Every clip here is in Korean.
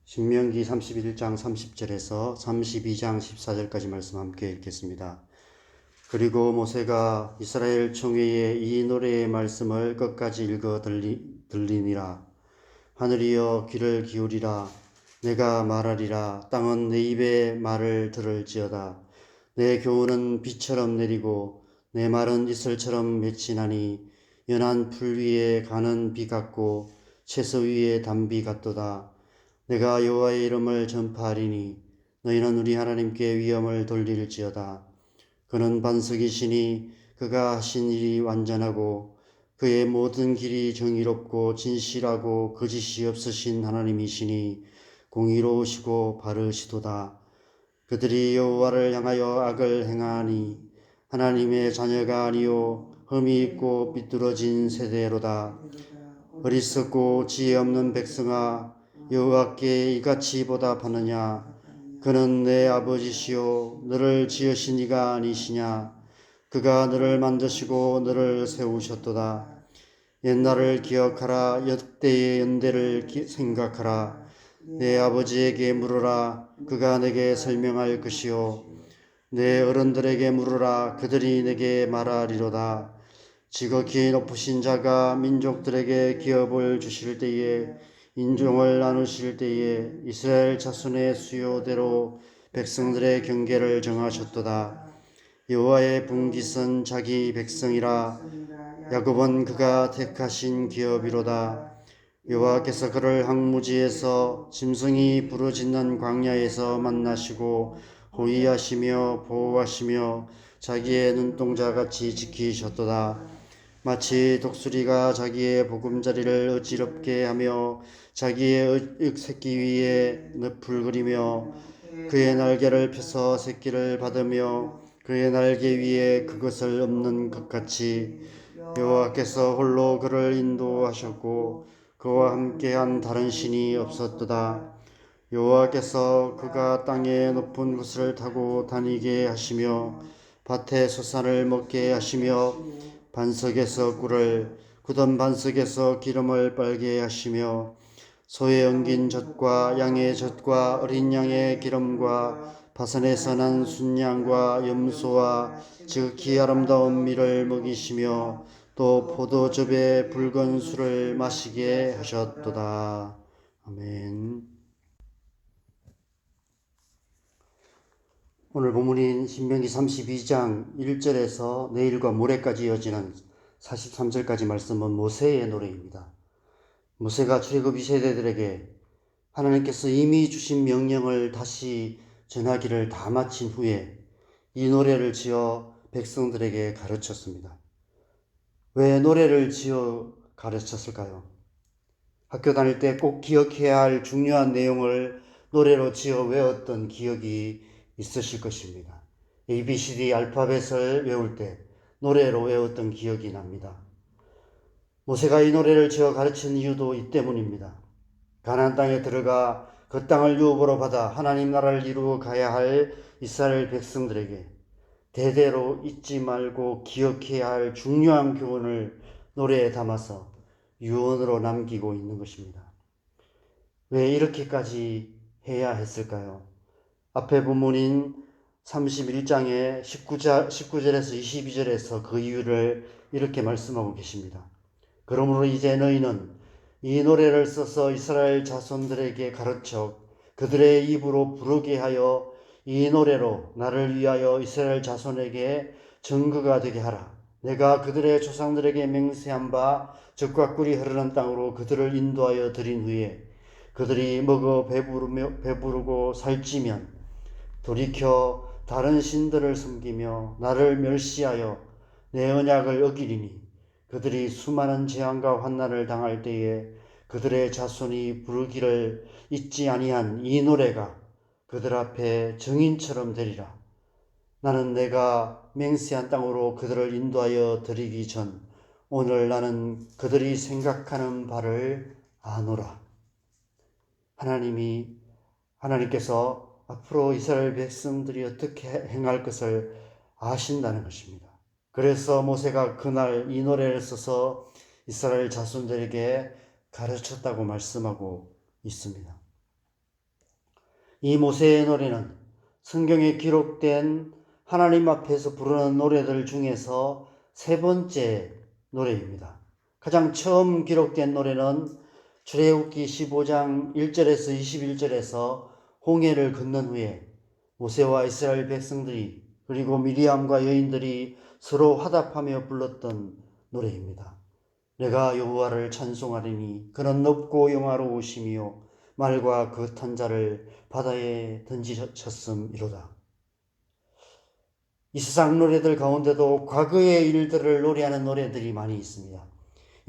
신명기 31장 30절에서 32장 14절까지 말씀 함께 읽겠습니다. 그리고 모세가 이스라엘 총회에 이 노래의 말씀을 끝까지 읽어 들리니라. 하늘이여 귀를 기울이라. 내가 말하리라. 땅은 내 입의 말을 들을지어다. 내 교훈은 비처럼 내리고 내 말은 이슬처럼 맺히나니 연한 풀 위에 가는 비 같고 채소 위에 담비 같도다. 내가 여호와의 이름을 전파하리니 너희는 우리 하나님께 위엄을 돌릴지어다. 그는 반석이시니 그가 하신 일이 완전하고 그의 모든 길이 정의롭고 진실하고 거짓이 없으신 하나님이시니 공의로우시고 바르시도다. 그들이 여호와를 향하여 악을 행하니 하나님의 자녀가 아니요 흠이 있고 삐뚤어진 세대로다. 어리석고 지혜 없는 백성아, 여호와께 이같이 보답하느냐? 그는 내 아버지시요 너를 지으신 이가 아니시냐? 그가 너를 만드시고 너를 세우셨도다. 옛날을 기억하라. 역대의 연대를 생각하라. 내 아버지에게 물으라. 그가 내게 설명할 것이요 내 어른들에게 물으라. 그들이 내게 말하리로다. 지극히 높으신 자가 민족들에게 기업을 주실 때에 인종을 나누실 때에 이스라엘 자손의 수요대로 백성들의 경계를 정하셨도다. 여호와의 분깃은 자기 백성이라. 야곱은 그가 택하신 기업이로다. 여호와께서 그를 항무지에서 짐승이 부르짖는 광야에서 만나시고 호위하시며 보호하시며 자기의 눈동자같이 지키셨도다. 마치 독수리가 자기의 보금자리를 어지럽게 하며 자기의 새끼 위에 늪을 그리며 그의 날개를 펴서 새끼를 받으며 그의 날개 위에 그것을 엎는 것 같이 여호와께서 홀로 그를 인도하셨고 그와 함께한 다른 신이 없었도다. 여호와께서 그가 땅의 높은 곳을 타고 다니게 하시며 밭에 소산을 먹게 하시며 반석에서 꿀을 굳은 반석에서 기름을 빨게 하시며 소의 엉긴 젖과 양의 젖과 어린 양의 기름과 바산에서 난 순양과 염소와 지극히 아름다운 밀을 먹이시며 또 포도즙에 붉은 술을 마시게 하셨도다. 아멘. 오늘 본문인 신명기 32장 1절에서 내일과 모레까지 이어지는 43절까지 말씀은 모세의 노래입니다. 모세가 출애굽 2세대들에게 하나님께서 이미 주신 명령을 다시 전하기를 다 마친 후에 이 노래를 지어 백성들에게 가르쳤습니다. 왜 노래를 지어 가르쳤을까요? 학교 다닐 때 꼭 기억해야 할 중요한 내용을 노래로 지어 외웠던 기억이 있으실 것입니다. ABCD 알파벳을 외울 때 노래로 외웠던 기억이 납니다. 모세가 이 노래를 지어 가르친 이유도 이 때문입니다. 가나안 땅에 들어가 그 땅을 유업으로 받아 하나님 나라를 이루어 가야 할 이스라엘 백성들에게 대대로 잊지 말고 기억해야 할 중요한 교훈을 노래에 담아서 유언으로 남기고 있는 것입니다. 왜 이렇게까지 해야 했을까요? 앞에 본문인 31장의 19절에서 22절에서 그 이유를 이렇게 말씀하고 계십니다. 그러므로 이제 너희는 이 노래를 써서 이스라엘 자손들에게 가르쳐 그들의 입으로 부르게 하여 이 노래로 나를 위하여 이스라엘 자손에게 증거가 되게 하라. 내가 그들의 조상들에게 맹세한 바 젖과 꿀이 흐르는 땅으로 그들을 인도하여 드린 후에 그들이 먹어 배부르고 살찌면 돌이켜 다른 신들을 섬기며 나를 멸시하여 내 언약을 어기리니 그들이 수많은 재앙과 환난을 당할 때에 그들의 자손이 부르기를 잊지 아니한 이 노래가 그들 앞에 증인처럼 되리라. 나는 내가 맹세한 땅으로 그들을 인도하여 드리기 전 오늘 나는 그들이 생각하는 바를 아노라. 하나님께서 앞으로 이스라엘 백성들이 어떻게 행할 것을 아신다는 것입니다. 그래서 모세가 그날 이 노래를 써서 이스라엘 자손들에게 가르쳤다고 말씀하고 있습니다. 이 모세의 노래는 성경에 기록된 하나님 앞에서 부르는 노래들 중에서 세 번째 노래입니다. 가장 처음 기록된 노래는 출애굽기 15장 1절에서 21절에서 홍해를 건넌 후에 모세와 이스라엘 백성들이 그리고 미리암과 여인들이 서로 화답하며 불렀던 노래입니다. 내가 여호와를 찬송하리니 그는 높고 영화로우시며 말과 그 탄 자를 바다에 던지셨음이로다. 이 세상 노래들 가운데도 과거의 일들을 노래하는 노래들이 많이 있습니다.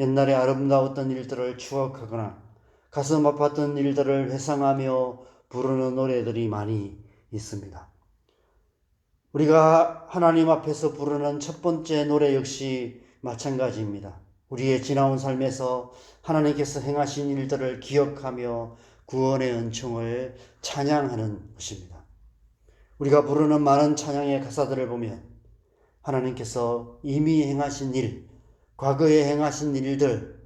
옛날에 아름다웠던 일들을 추억하거나 가슴 아팠던 일들을 회상하며 부르는 노래들이 많이 있습니다. 우리가 하나님 앞에서 부르는 첫 번째 노래 역시 마찬가지입니다. 우리의 지나온 삶에서 하나님께서 행하신 일들을 기억하며 구원의 은총을 찬양하는 것입니다. 우리가 부르는 많은 찬양의 가사들을 보면 하나님께서 이미 행하신 일, 과거에 행하신 일들,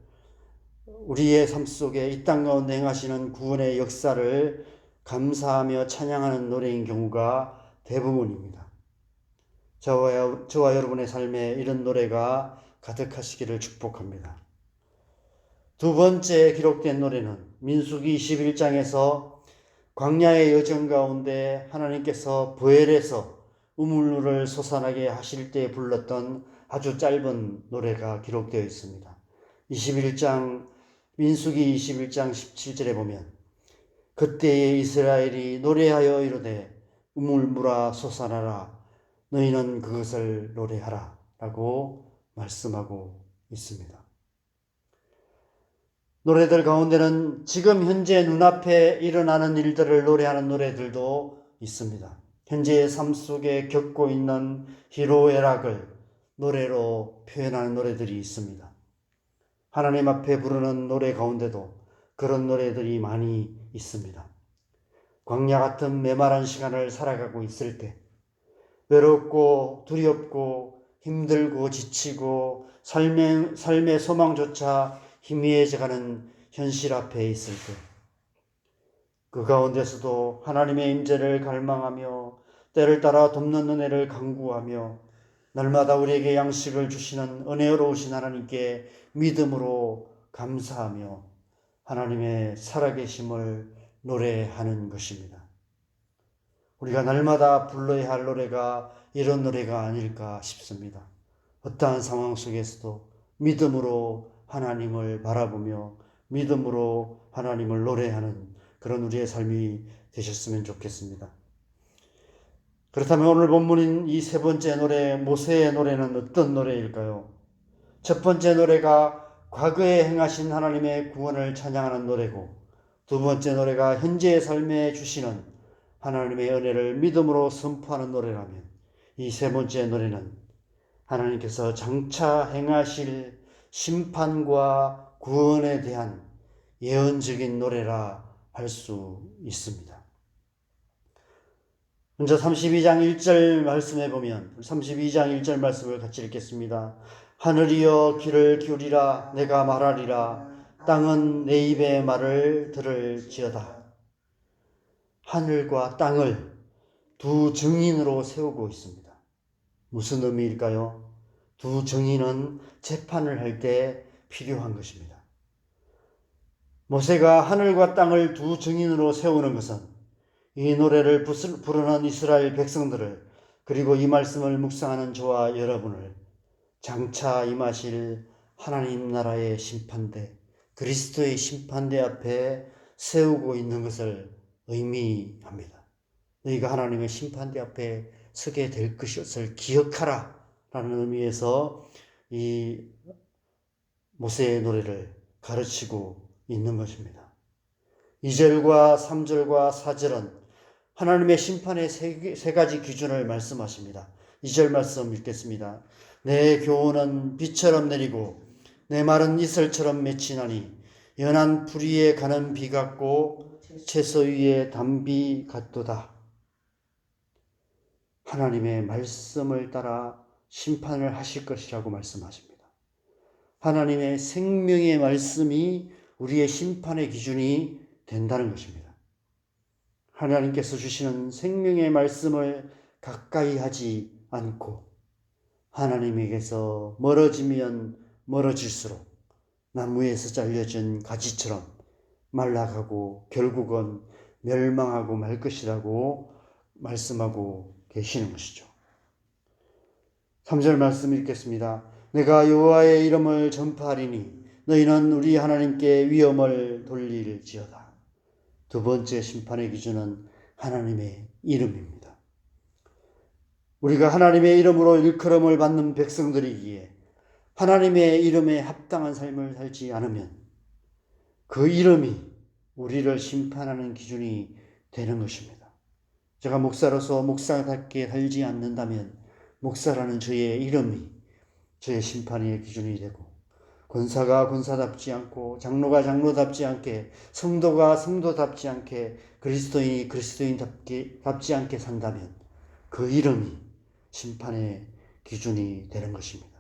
우리의 삶 속에 이 땅 가운데 행하시는 구원의 역사를 감사하며 찬양하는 노래인 경우가 대부분입니다. 저와 여러분의 삶에 이런 노래가 가득하시기를 축복합니다. 두 번째 기록된 노래는 민수기 21장에서 광야의 여정 가운데 하나님께서 보엘에서 우물물을 솟아나게 하실 때 불렀던 아주 짧은 노래가 기록되어 있습니다. 민수기 21장 17절에 보면 그때에 이스라엘이 노래하여 이르되 우물물아 솟아나라 너희는 그것을 노래하라 라고 말씀하고 있습니다. 노래들 가운데는 지금 현재 눈앞에 일어나는 일들을 노래하는 노래들도 있습니다. 현재의 삶 속에 겪고 있는 희로애락을 노래로 표현하는 노래들이 있습니다. 하나님 앞에 부르는 노래 가운데도 그런 노래들이 많이 있습니다. 광야 같은 메마른 시간을 살아가고 있을 때 외롭고 두렵고 힘들고 지치고 삶의 소망조차 희미해져가는 현실 앞에 있을 때 그 가운데서도 하나님의 임재를 갈망하며 때를 따라 돕는 은혜를 간구하며 날마다 우리에게 양식을 주시는 은혜로우신 하나님께 믿음으로 감사하며 하나님의 살아계심을 노래하는 것입니다. 우리가 날마다 불러야 할 노래가 이런 노래가 아닐까 싶습니다. 어떠한 상황 속에서도 믿음으로 하나님을 바라보며 믿음으로 하나님을 노래하는 그런 우리의 삶이 되셨으면 좋겠습니다. 그렇다면 오늘 본문인 이 세 번째 노래, 모세의 노래는 어떤 노래일까요? 첫 번째 노래가 과거에 행하신 하나님의 구원을 찬양하는 노래고, 두 번째 노래가 현재의 삶에 주시는 하나님의 은혜를 믿음으로 선포하는 노래라면, 이 세 번째 노래는 하나님께서 장차 행하실 심판과 구원에 대한 예언적인 노래라 할 수 있습니다. 먼저 32장 1절 말씀해 보면 32장 1절 말씀을 같이 읽겠습니다. 하늘이여 귀를 기울이라 내가 말하리라 땅은 내 입의 말을 들을지어다. 하늘과 땅을 두 증인으로 세우고 있습니다. 무슨 의미일까요? 두 증인은 재판을 할 때 필요한 것입니다. 모세가 하늘과 땅을 두 증인으로 세우는 것은 이 노래를 부르는 이스라엘 백성들을 그리고 이 말씀을 묵상하는 저와 여러분을 장차 임하실 하나님 나라의 심판대, 그리스도의 심판대 앞에 세우고 있는 것을 의미합니다. 너희가 하나님의 심판대 앞에 서게 될 것을 기억하라 라는 의미에서 이 모세의 노래를 가르치고 있는 것입니다. 2절과 3절과 4절은 하나님의 심판의 세 가지 기준을 말씀하십니다. 2절 말씀 읽겠습니다. 내 교훈은 비처럼 내리고 내 말은 이슬처럼 맺히나니 연한 풀 위에 가는 비 같고 채소 위에 담비 같도다. 하나님의 말씀을 따라 심판을 하실 것이라고 말씀하십니다. 하나님의 생명의 말씀이 우리의 심판의 기준이 된다는 것입니다. 하나님께서 주시는 생명의 말씀을 가까이 하지 않고 하나님에게서 멀어지면 멀어질수록 나무에서 잘려진 가지처럼 말라가고 결국은 멸망하고 말 것이라고 말씀하고 계시는 것이죠. 3절 말씀 읽겠습니다. 내가 여호와의 이름을 전파하리니 너희는 우리 하나님께 위엄을 돌릴지어다. 두 번째 심판의 기준은 하나님의 이름입니다. 우리가 하나님의 이름으로 일컬음을 받는 백성들이기에 하나님의 이름에 합당한 삶을 살지 않으면 그 이름이 우리를 심판하는 기준이 되는 것입니다. 제가 목사로서 목사답게 살지 않는다면 목사라는 저의 이름이 저의 심판의 기준이 되고 권사가 권사답지 않고 장로가 장로답지 않게 성도가 성도답지 않게 그리스도인이 그리스도인답지 않게 산다면 그 이름이 심판의 기준이 되는 것입니다.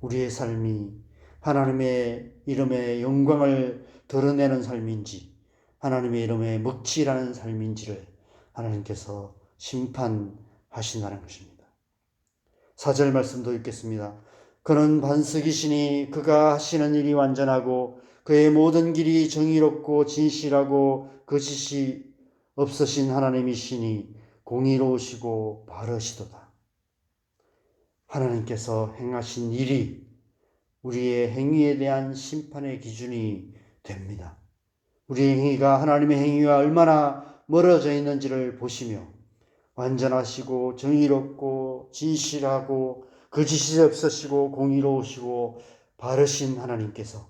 우리의 삶이 하나님의 이름의 영광을 드러내는 삶인지 하나님의 이름에 먹칠하는 삶인지를 하나님께서 심판하신다는 것입니다. 4절 말씀도 읽겠습니다. 그는 반석이시니 그가 하시는 일이 완전하고 그의 모든 길이 정의롭고 진실하고 거짓이 없으신 하나님이시니 공의로우시고 바르시도다. 하나님께서 행하신 일이 우리의 행위에 대한 심판의 기준이 됩니다. 우리의 행위가 하나님의 행위와 얼마나 멀어져 있는지를 보시며 완전하시고 정의롭고 진실하고 거짓이 없으시고 공의로우시고 바르신 하나님께서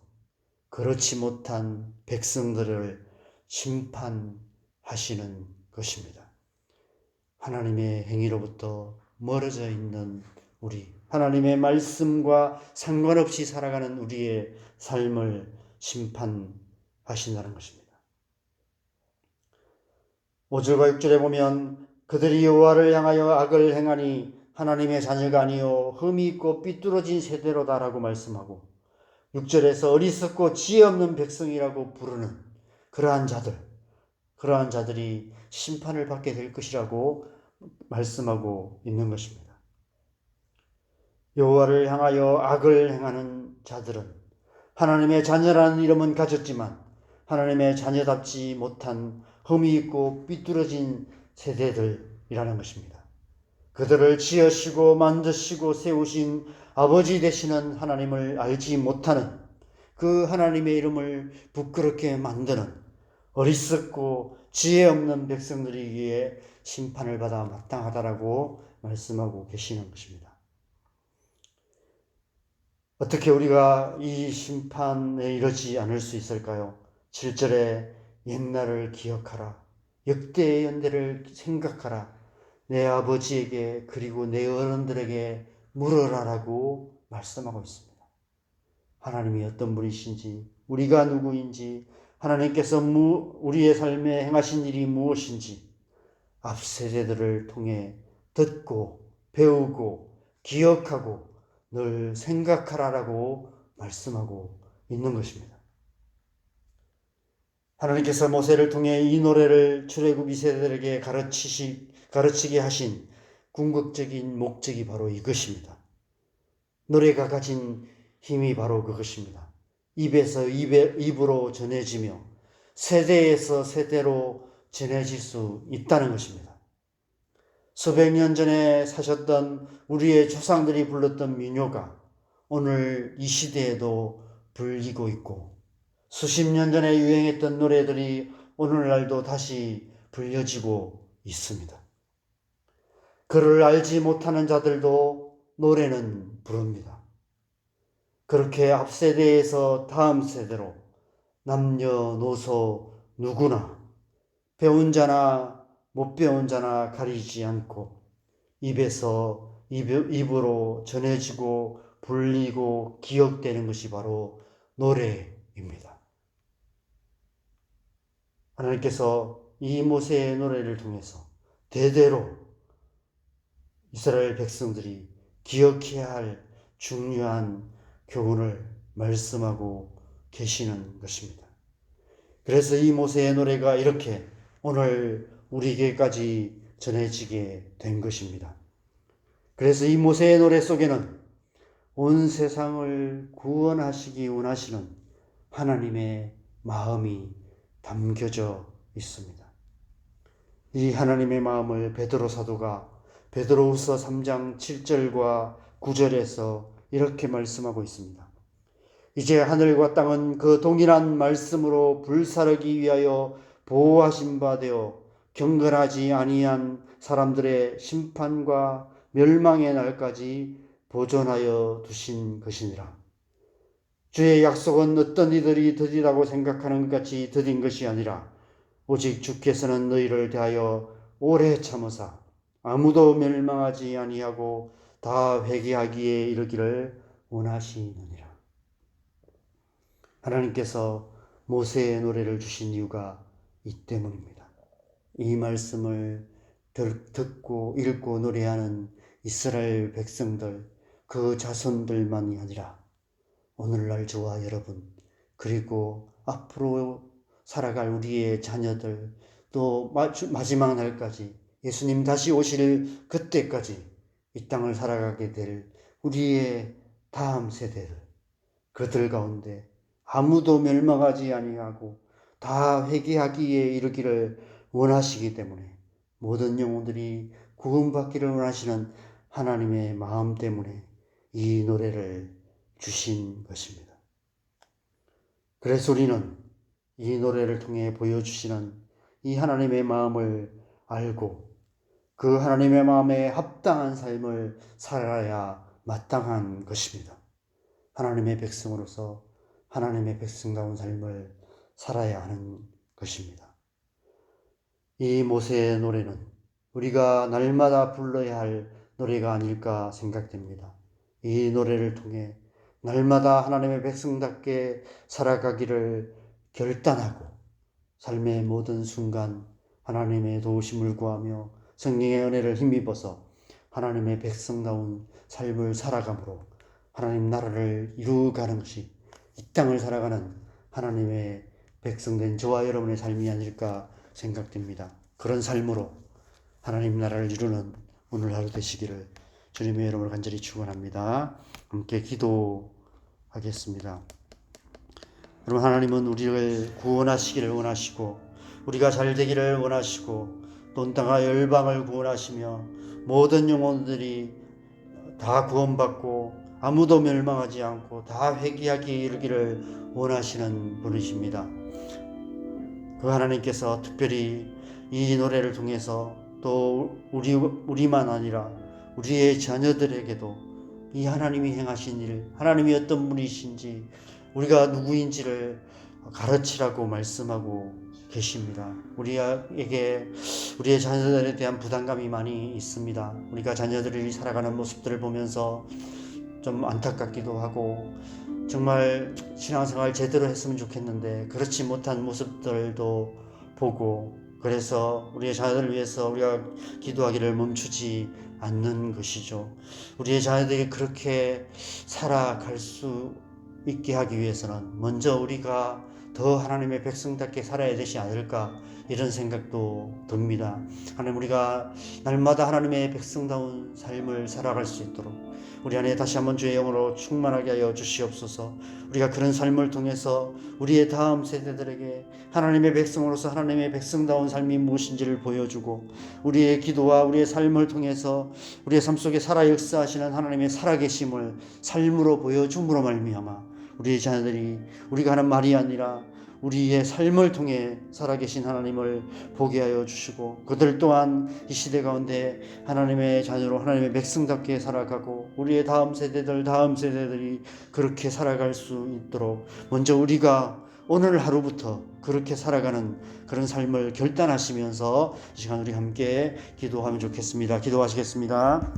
그렇지 못한 백성들을 심판하시는 것입니다. 하나님의 행위로부터 멀어져 있는 우리, 하나님의 말씀과 상관없이 살아가는 우리의 삶을 심판하신다는 것입니다. 5절과 6절에 보면 그들이 여호와를 향하여 악을 행하니 하나님의 자녀가 아니요 흠이 있고 삐뚤어진 세대로다라고 말씀하고 6절에서 어리석고 지혜 없는 백성이라고 부르는 그러한 자들이 심판을 받게 될 것이라고 말씀하고 있는 것입니다. 여호와를 향하여 악을 행하는 자들은 하나님의 자녀라는 이름은 가졌지만 하나님의 자녀답지 못한 흠이 있고 삐뚤어진 세대들이라는 것입니다. 그들을 지으시고 만드시고 세우신 아버지 되시는 하나님을 알지 못하는 그 하나님의 이름을 부끄럽게 만드는 어리석고 지혜 없는 백성들이기에 심판을 받아 마땅하다라고 말씀하고 계시는 것입니다. 어떻게 우리가 이 심판에 이르지 않을 수 있을까요? 7절에 옛날을 기억하라. 역대의 연대를 생각하라. 내 아버지에게 그리고 내 어른들에게 물으라라고 말씀하고 있습니다. 하나님이 어떤 분이신지, 우리가 누구인지, 하나님께서 우리의 삶에 행하신 일이 무엇인지 앞 세대들을 통해 듣고 배우고 기억하고 늘 생각하라라고 말씀하고 있는 것입니다. 하나님께서 모세를 통해 이 노래를 출애굽 2세대들에게 가르치게 하신 궁극적인 목적이 바로 이것입니다. 노래가 가진 힘이 바로 그것입니다. 입에서 입으로 전해지며 세대에서 세대로 전해질 수 있다는 것입니다. 수백 년 전에 사셨던 우리의 조상들이 불렀던 민요가 오늘 이 시대에도 불리고 있고 수십 년 전에 유행했던 노래들이 오늘날도 다시 불려지고 있습니다. 그를 알지 못하는 자들도 노래는 부릅니다. 그렇게 앞 세대에서 다음 세대로 남녀노소 누구나 배운 자나 못 배운 자나 가리지 않고 입에서 입으로 전해지고 불리고 기억되는 것이 바로 노래입니다. 하나님께서 이 모세의 노래를 통해서 대대로 이스라엘 백성들이 기억해야 할 중요한 교훈을 말씀하고 계시는 것입니다. 그래서 이 모세의 노래가 이렇게 오늘 우리에게까지 전해지게 된 것입니다. 그래서 이 모세의 노래 속에는 온 세상을 구원하시기 원하시는 하나님의 마음이 담겨져 있습니다. 이 하나님의 마음을 베드로 사도가 베드로후서 3장 7절과 9절에서 이렇게 말씀하고 있습니다. 이제 하늘과 땅은 그 동일한 말씀으로 불사르기 위하여 보호하신 바 되어 경건하지 아니한 사람들의 심판과 멸망의 날까지 보존하여 두신 것이니라. 주의 약속은 어떤 이들이 더디다고 생각하는 것 같이 더딘 것이 아니라 오직 주께서는 너희를 대하여 오래 참으사 아무도 멸망하지 아니하고 다 회개하기에 이르기를 원하시느니라. 하나님께서 모세의 노래를 주신 이유가 이 때문입니다. 이 말씀을 듣고 읽고 노래하는 이스라엘 백성들, 그 자손들만이 아니라 오늘날 저와 여러분, 그리고 앞으로 살아갈 우리의 자녀들, 또 마지막 날까지 예수님 다시 오실 그때까지 이 땅을 살아가게 될 우리의 다음 세대들, 그들 가운데 아무도 멸망하지 아니하고 다 회개하기에 이르기를 원하시기 때문에, 모든 영혼들이 구원받기를 원하시는 하나님의 마음 때문에 이 노래를 주신 것입니다. 그래서 우리는 이 노래를 통해 보여주시는 이 하나님의 마음을 알고 그 하나님의 마음에 합당한 삶을 살아야 마땅한 것입니다. 하나님의 백성으로서 하나님의 백성다운 삶을 살아야 하는 것입니다. 이 모세의 노래는 우리가 날마다 불러야 할 노래가 아닐까 생각됩니다. 이 노래를 통해 날마다 하나님의 백성답게 살아가기를 결단하고 삶의 모든 순간 하나님의 도우심을 구하며 성령의 은혜를 힘입어서 하나님의 백성다운 삶을 살아감으로 하나님 나라를 이루어가는 것이 이 땅을 살아가는 하나님의 백성된 저와 여러분의 삶이 아닐까 생각됩니다. 그런 삶으로 하나님 나라를 이루는 오늘 하루 되시기를 주님의 이름으로 간절히 축원합니다. 함께 기도하겠습니다. 여러분, 하나님은 우리를 구원하시기를 원하시고 우리가 잘 되기를 원하시고 또 땅과 열방을 구원하시며 모든 영혼들이 다 구원받고 아무도 멸망하지 않고 다 회개하기에 이르기를 원하시는 분이십니다. 그 하나님께서 특별히 이 노래를 통해서 또 우리만 아니라 우리의 자녀들에게도 이 하나님이 행하신 일, 하나님이 어떤 분이신지 우리가 누구인지를 가르치라고 말씀하고 계십니다. 우리에게 우리의 자녀들에 대한 부담감이 많이 있습니다. 우리가 자녀들이 살아가는 모습들을 보면서 좀 안타깝기도 하고 정말 신앙생활 제대로 했으면 좋겠는데 그렇지 못한 모습들도 보고, 그래서 우리의 자녀들을 위해서 우리가 기도하기를 멈추지 않는 것이죠. 우리의 자녀들이 그렇게 살아갈 수 있게 하기 위해서는 먼저 우리가 더 하나님의 백성답게 살아야 되지 않을까, 이런 생각도 듭니다. 하나님, 우리가 날마다 하나님의 백성다운 삶을 살아갈 수 있도록 우리 안에 다시 한번 주의 영으로 충만하게 하여 주시옵소서. 우리가 그런 삶을 통해서 우리의 다음 세대들에게 하나님의 백성으로서 하나님의 백성다운 삶이 무엇인지를 보여주고, 우리의 기도와 우리의 삶을 통해서 우리의 삶 속에 살아 역사하시는 하나님의 살아계심을 삶으로 보여줌으로 말미암아 우리의 자녀들이 우리가 하는 말이 아니라 우리의 삶을 통해 살아계신 하나님을 보게 하여 주시고, 그들 또한 이 시대 가운데 하나님의 자녀로 하나님의 백성답게 살아가고 우리의 다음 세대들이 그렇게 살아갈 수 있도록 먼저 우리가 오늘 하루부터 그렇게 살아가는 그런 삶을 결단하시면서 이 시간 우리 함께 기도하면 좋겠습니다. 기도하시겠습니다.